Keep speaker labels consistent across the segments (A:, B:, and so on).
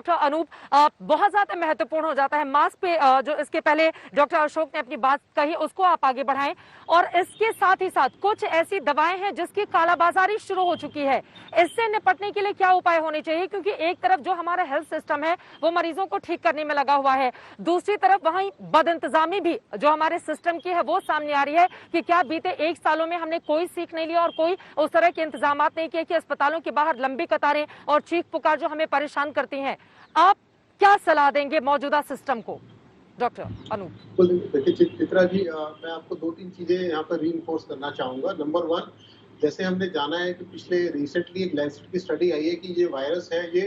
A: Doctor Anoop, बहुत ज्यादा महत्वपूर्ण हो जाता है मास्क पे जो इसके पहले डॉक्टर अशोक ने अपनी बात कही उसको आप आगे बढ़ाएं। और इसके साथ ही साथ कुछ ऐसी दवाएं हैं जिसकी कालाबाजारी शुरू हो चुकी है, इससे निपटने के लिए क्या उपाय होने चाहिए? क्योंकि एक तरफ जो हमारा हेल्थ सिस्टम है वो मरीजों को ठीक करने में लगा हुआ है, दूसरी तरफ वहीं बदइंतजामी भी जो हमारे सिस्टम की है वो सामने आ रही है कि क्या बीते 1 सालों में हमने कोई सीख नहीं लिया और कोई उस तरह के इंतजाम नहीं किए कि अस्पतालों के बाहर लंबी कतारें और चीख पुकार जो हमें परेशान करती हैं। आप क्या सलाह देंगे मौजूदा सिस्टम को, डॉक्टर अनूप?
B: देखिए चित्रा जी, मैं आपको 2-3 चीजें यहाँ पर रीइंफोर्स करना चाहूंगा। नंबर 1, जैसे हमने जाना है कि पिछले रिसेंटली एक लैंसेट की स्टडी आई है कि ये वायरस है ये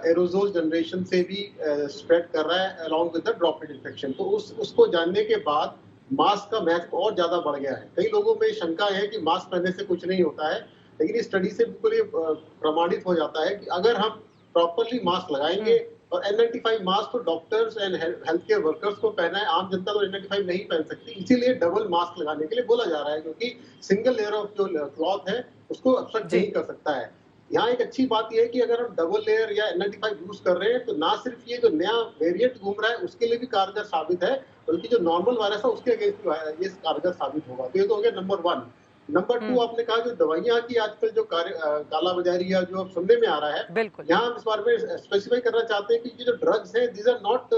B: एरोजोल जनरेशन से भी स्प्रेड कर रहा है along with the droplet infection. तो उसको जानने के बाद मास्क का महत्व और ज्यादा बढ़ गया है। कई लोगों में शंका है कि मास्क पहनने से कुछ नहीं होता है, लेकिन इस स्टडी से बिल्कुल ये प्रमाणित हो जाता है कि अगर हम प्रॉपरली मास्क लगाएंगे, और N95 मास्क तो doctors and health care workers को पहना है, आम जनता तो N95 नहीं पहन सकती, इसीलिए डबल मास्क लगाने के लिए बोला जा रहा है, क्योंकि सिंगल लेयर ऑफ जो क्लॉथ है उसको ऑब्स्ट्रक्ट नहीं कर सकता है। यहाँ एक अच्छी बात यह है कि अगर हम डबल लेयर या N95 यूज कर रहे हैं तो ना सिर्फ ये जो नया वेरिएंट घूम रहा है उसके लिए भी कारगर साबित है, बल्कि जो नॉर्मल वायरस है उसके अगेंस्ट ये कारगर साबित होगा। तो ये तो हो गया नंबर 1। नंबर 2, आपने कहा जो दवाइयां की आजकल जो कालाबाजारी या जो अब सुनने में आ रहा है, यहाँ हम इस बारे में स्पेसिफाई करना चाहते हैं कि ये जो ड्रग्स हैं दीज आर नॉट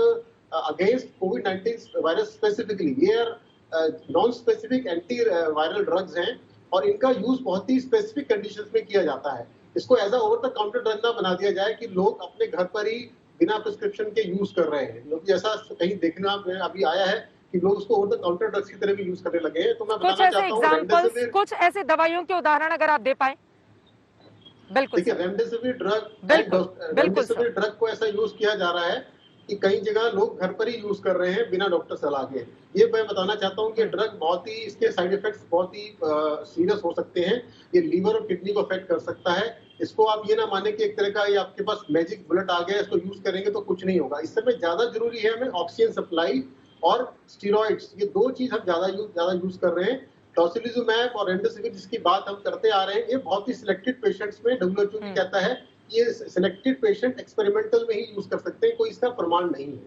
B: अगेंस्ट कोविड-19 वायरस स्पेसिफिकली, ये are non specific anti viral drugs हैं और इनका यूज बहुत ही स्पेसिफिक कंडीशंस में किया जाता है। इसको as a over the counter drug ना बना दिया जाए कि लोग अपने घर पर ही बिना प्रिस्क्रिप्शन के यूज कर रहे हैं, क्योंकि ऐसा कहीं देखना अभी आया है कि लोग उसको ओवर द काउंटर ड्रग्स की तरह भी यूज करने लगे हैं। तो मैं बताना चाहता हूं
A: कुछ ऐसे दवाइयों के उदाहरण अगर आप दे पाए। बिल्कुल
B: देखिए, रेमडेसिविर ड्रग को ऐसा यूज किया जा रहा है कि कई जगह लोग घर पर ही यूज कर रहे हैं बिना डॉक्टर सलाह के। ये मैं बताना चाहता हूँ कि ड्रग बहुत ही, इसके साइड इफेक्ट्स बहुत ही सीरियस हो सकते हैं। ये लीवर और किडनी को अफेक्ट कर सकता है। इसको आप ये ना माने कि एक तरह का ये आपके पास मैजिक बुलेट आ गया, इसको यूज करेंगे तो कुछ नहीं होगा। इस समय ज्यादा जरूरी है हमें ऑक्सीजन सप्लाई और स्टीरॉइड्स, ये 2 चीज हम ज्यादा यूज कर रहे हैं। टोसिलिजुमैब और रेमडेसिविर जिसकी बात हम करते आ रहे हैं, ये बहुत ही सिलेक्टेड पेशेंट्स में WHO भी कहता है कि ये सिलेक्टेड पेशेंट एक्सपेरिमेंटल में ही यूज कर सकते हैं, कोई इसका प्रमाण नहीं है।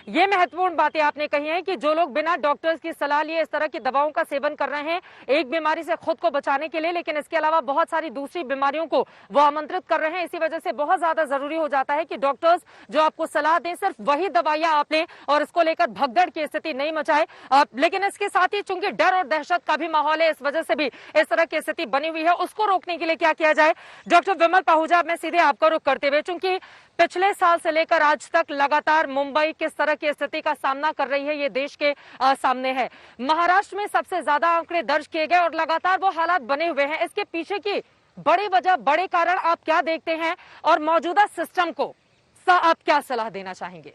A: ये महत्वपूर्ण बातें आपने कही हैं कि जो लोग बिना डॉक्टर्स की सलाह लिए इस तरह की दवाओं का सेवन कर रहे हैं एक बीमारी से खुद को बचाने के लिए, लेकिन इसके अलावा बहुत सारी दूसरी बीमारियों को वो आमंत्रित कर रहे हैं। इसी वजह से बहुत ज्यादा जरूरी हो जाता है कि डॉक्टर्स जो आपको सलाह दें सिर्फ वही दवाइयां आप लें और इसको लेकर भगदड़ की स्थिति नहीं मचाए। लेकिन इसके साथ ही चूंकि डर और दहशत का भी माहौल है, इस वजह से भी इस तरह की स्थिति बनी हुई है, उसको रोकने के लिए क्या किया जाए? डॉक्टर विमल पाहुजा, मैं सीधे आपका रुख करते हुए, चूंकि पिछले साल से लेकर आज तक लगातार मुंबई किस तरह की स्थिति का सामना कर रही है ये देश के सामने है। महाराष्ट्र में सबसे ज्यादा आंकड़े दर्ज किए गए और लगातार वो हालात बने हुए हैं। इसके पीछे की बड़ी वजह, बड़े कारण आप क्या देखते हैं और मौजूदा सिस्टम को आप क्या सलाह देना चाहेंगे?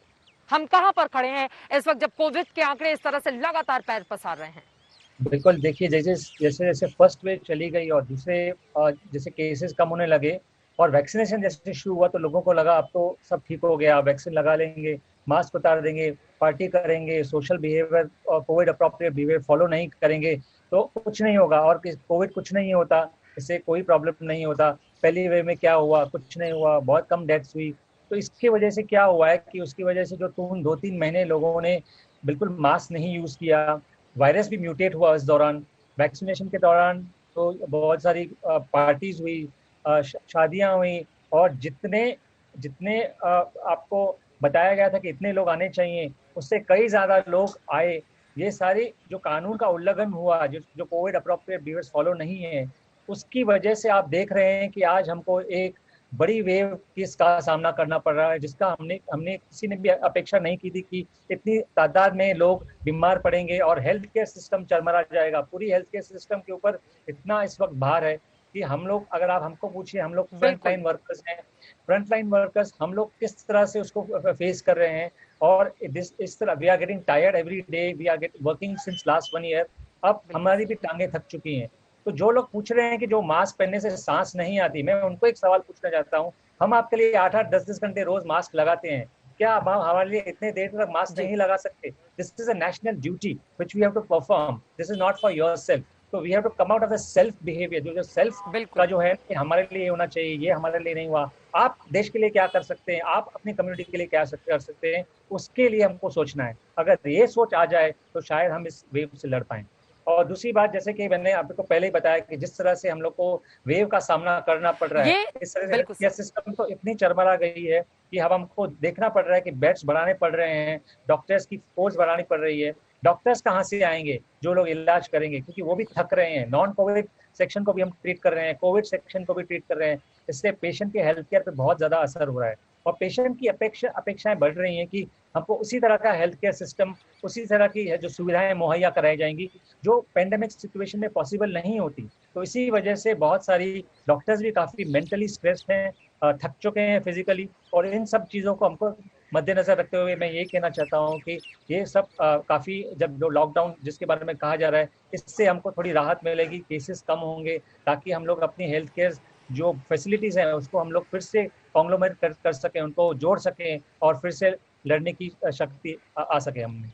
A: हम कहां पर खड़े हैं इस वक्त जब कोविड के आंकड़े इस तरह से लगातार पैर पसार रहे हैं?
C: बिल्कुल, देखिए जैसे जैसे फर्स्ट वेव चली गई और दूसरे जैसे केसेस कम होने लगे और वैक्सीनेशन जैसे शुरू हुआ तो लोगों को लगा अब तो सब ठीक हो गया, वैक्सीन लगा लेंगे, मास्क उतार देंगे, पार्टी करेंगे, सोशल बिहेवियर और कोविड अप्रोप्रिएट बिहेवियर फॉलो नहीं करेंगे तो कुछ नहीं होगा। और कोविड कुछ नहीं होता, इससे कोई प्रॉब्लम नहीं होता। पहली वेव में क्या हुआ, कुछ नहीं हुआ, बहुत कम डेथ्स हुई। तो इसकी वजह से क्या हुआ है कि उसकी वजह से जो 2-3 महीने लोगों ने बिल्कुल मास्क नहीं यूज किया, वायरस भी म्यूटेट हुआ इस दौरान। वैक्सीनेशन के दौरान तो बहुत सारी पार्टीज हुई, शादियां हुई और जितने आपको बताया गया था कि इतने लोग आने चाहिए उससे कई ज्यादा लोग आए। ये सारी जो कानून का उल्लंघन हुआ, जो कोविड अप्रोप्रिएट बिहेवियर्स फॉलो नहीं है, उसकी वजह से आप देख रहे हैं कि आज हमको एक बड़ी वेव का सामना करना पड़ रहा है, जिसका हमने किसी ने भी अपेक्षा नहीं की थी कि इतनी तादाद में लोग बीमार पड़ेंगे और हेल्थ केयर सिस्टम चरमरा जाएगा। पूरी हेल्थ केयर सिस्टम के ऊपर इतना इस वक्त भार है कि हम लोग, अगर आप हमको पूछिए, हम लोग फ्रंटलाइन वर्कर्स हैं, फ्रंटलाइन वर्कर्स हम लोग किस तरह से उसको फेस कर रहे हैं। और इस तरह we are getting tired every day, we are working since last 1 year. अब हमारी भी टांगे थक चुकी हैं। तो जो लोग पूछ रहे हैं कि जो मास्क पहनने से सांस नहीं आती, मैं उनको एक सवाल पूछना चाहता हूँ, हम आपके लिए 8-8, 10-10 घंटे रोज मास्क लगाते हैं, क्या आप हमारे लिए इतने देर तक मास्क नहीं लगा सकते? This is a national duty which we have to perform, this is not for yourself. तो we have to come out of the self behaviour, जो सेल्फ का जो है कि हमारे लिए होना चाहिए, ये हमारे लिए नहीं हुआ, आप देश के लिए क्या कर सकते हैं, आप अपनी कम्युनिटी के लिए क्या कर सकते हैं, उसके लिए हमको सोचना है। अगर ये सोच आ जाए तो शायद हम इस वेव से लड़ पाएं। और दूसरी बात, जैसे कि मैंने आपको पहले ही बताया कि जिस तरह से हम लोग को वेव का सामना करना पड़ रहा है, इस तरह से हेल्थ सिस्टम तो इतनी चरमरा गई है कि अब हमको देखना पड़ रहा है कि बेड्स बढ़ाने पड़ रहे हैं, डॉक्टर्स की फोर्स बढ़ानी पड़ रही है। डॉक्टर्स कहाँ से आएंगे जो लोग इलाज करेंगे, क्योंकि वो भी थक रहे हैं। नॉन कोविड सेक्शन को भी हम ट्रीट कर रहे हैं, कोविड सेक्शन को भी ट्रीट कर रहे हैं, इससे पेशेंट के हेल्थ केयर पे बहुत ज्यादा असर हो रहा है। और पेशेंट की अपेक्षाएं बढ़ रही हैं कि हमको उसी तरह का हेल्थ केयर सिस्टम, उसी तरह की जो सुविधाएं मुहैया कराई जाएंगी जो पेंडेमिक सिचुएशन में पॉसिबल नहीं होती। तो इसी वजह से बहुत सारी डॉक्टर्स भी काफी मेंटली स्ट्रेस्ड हैं, थक चुके हैं फिजिकली। और इन सब चीज़ों को हमको मद्देनजर रखते हुए मैं ये कहना चाहता हूँ कि ये सब काफ़ी, जब जो लॉकडाउन जिसके बारे में कहा जा रहा है, इससे हमको थोड़ी राहत मिलेगी, केसेस कम होंगे, ताकि हम लोग अपनी हेल्थ केयर जो फैसिलिटीज़ हैं उसको हम लोग फिर से कॉन्ग्लोमरेट कर सकें, उनको जोड़ सकें और फिर से लड़ने की शक्ति आ सके हमने।